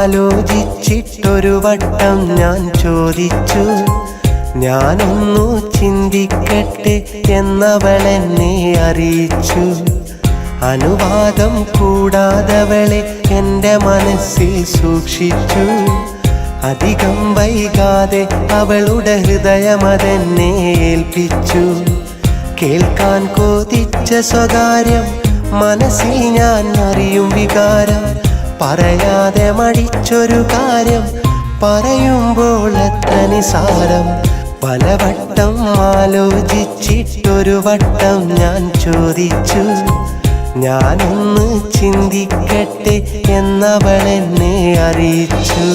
ആലോചിച്ചിട്ടൊരു വട്ടം ഞാൻ ചോദിച്ചു, ഞാനൊന്നു ചിന്തിക്കട്ടെ എന്നവളെന്നെ അറിയിച്ചു. അനുവാദം കൂടാതവളെ എൻ്റെ മനസ്സിൽ സൂക്ഷിച്ചു. അധികം വൈകാതെ അവളുടെ ഹൃദയമതെന്നെ ഏൽപ്പിച്ചു. കേൾക്കാൻ കൊതിച്ച സ്വകാര്യം മനസ്സിൽ ഞാൻ അറിയും വികാരം. പറയാതെ മടിച്ചൊരു കാര്യം പറയുമ്പോൾ എത്ര നിസാരം. പലവട്ടം ആലോചിച്ചിട്ടൊരു വട്ടം ഞാൻ ചോദിച്ചു, ഞാനൊന്ന് ചിന്തിക്കട്ടെ എന്നവളെന്നെ അറിയിച്ചു.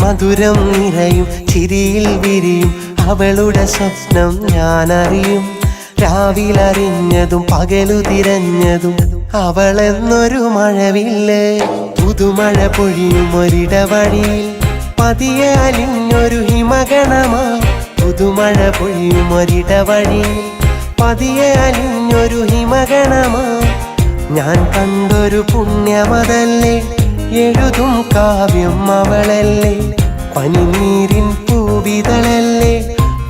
മധുരം നിറയും ചിരിയിൽ വിരിയും അവളുടെ സ്വപ്നം ഞാനറിയും. രാവിലറിഞ്ഞതും പകലു തിരഞ്ഞതും അവളെന്നൊരു മഴവില്ലേ. പുതുമഴ പൊഴിയും ഒരിടവഴിയിൽ പതിയെ അലിഞ്ഞൊരു ഹിമഗണമാ. പുതുമഴ പൊഴിയും ഒരിടവഴിയിൽ പതിയെ അലിഞ്ഞൊരു ഹിമഗണമാ. ഞാൻ കണ്ടൊരു പുണ്യമതല്ലേ, എഴുതും കാവ്യം അവളല്ലേ. പനിനീരിൻ പൂവിതളല്ലേ,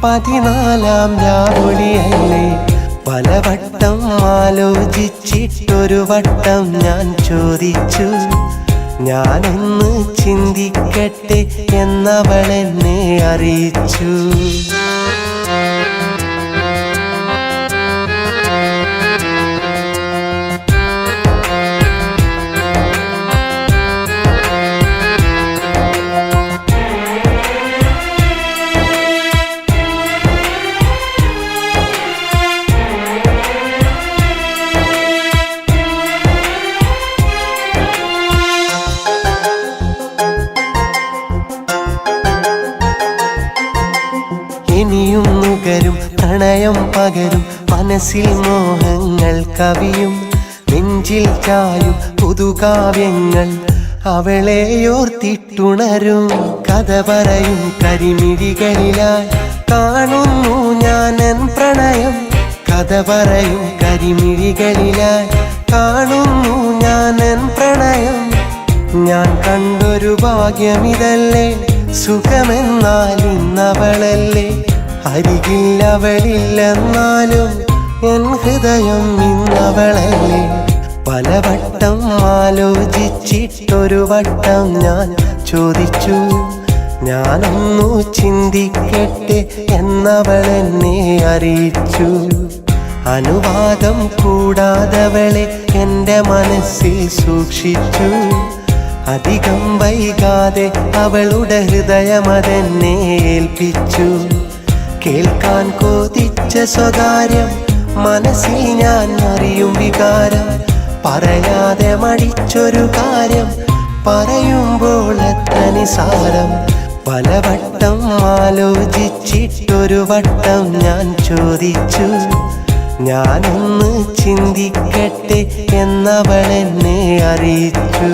14-ാം രാവൊളിയല്ലേ. പലവട്ടം ആലോചിച്ചിട്ടൊരു വട്ടം ഞാൻ ചോദിച്ചു, ഞാനൊന്ന് ചിന്തിക്കട്ടെ എന്നവളെന്നെ അറിയിച്ചു. ഇനിയും നുകരും പ്രണയം പകരും മനസ്സിൽ മോഹങ്ങൾ കവിയും. നെഞ്ചിൽ ചായും പുതുകാവ്യങ്ങൾ അവളെയോർത്തിട്ടുണരും. കഥ പറയും കരിമിഴികളിലായി കാണുന്നു ഞാനെൻ പ്രണയം. കഥ പറയും കരിമിഴികളിലായി കാണുന്നു ഞാനെൻ പ്രണയം. ഞാൻ കണ്ടൊരു ഭാഗ്യമിതല്ലേ, സുഖമെന്നാൽ ഇന്നവളല്ലേ. അരികിൽ അവളില്ലെന്നാലും എൻ ഹൃദയം ഇന്നവളല്ലേ. പലവട്ടം ആലോചിച്ചിട്ടൊരു വട്ടം ഞാൻ ചോദിച്ചു, ഞാനൊന്നു ചിന്തിക്കട്ടെ എന്നവളെന്നെ അറിയിച്ചു. അനുവാദം കൂടാതവളെ എൻ്റെ മനസ്സിൽ സൂക്ഷിച്ചു. അധികം വൈകാതെ അവളുടെ ഹൃദയമതെന്നെ ഏൽപ്പിച്ചു. കേൾക്കാൻ കൊതിച്ച സ്വകാര്യം മനസ്സിൽ ഞാൻ അറിയും വികാരം. പറയാതെ മടിച്ചൊരു കാര്യം പറയുമ്പോൾ എത്ര നിസാരം. പലവട്ടം ആലോചിച്ചിട്ടൊരു വട്ടം ഞാൻ ചോദിച്ചു, ഞാനൊന്ന് ചിന്തിക്കട്ടെ എന്നവളെന്നെ അറിയിച്ചു.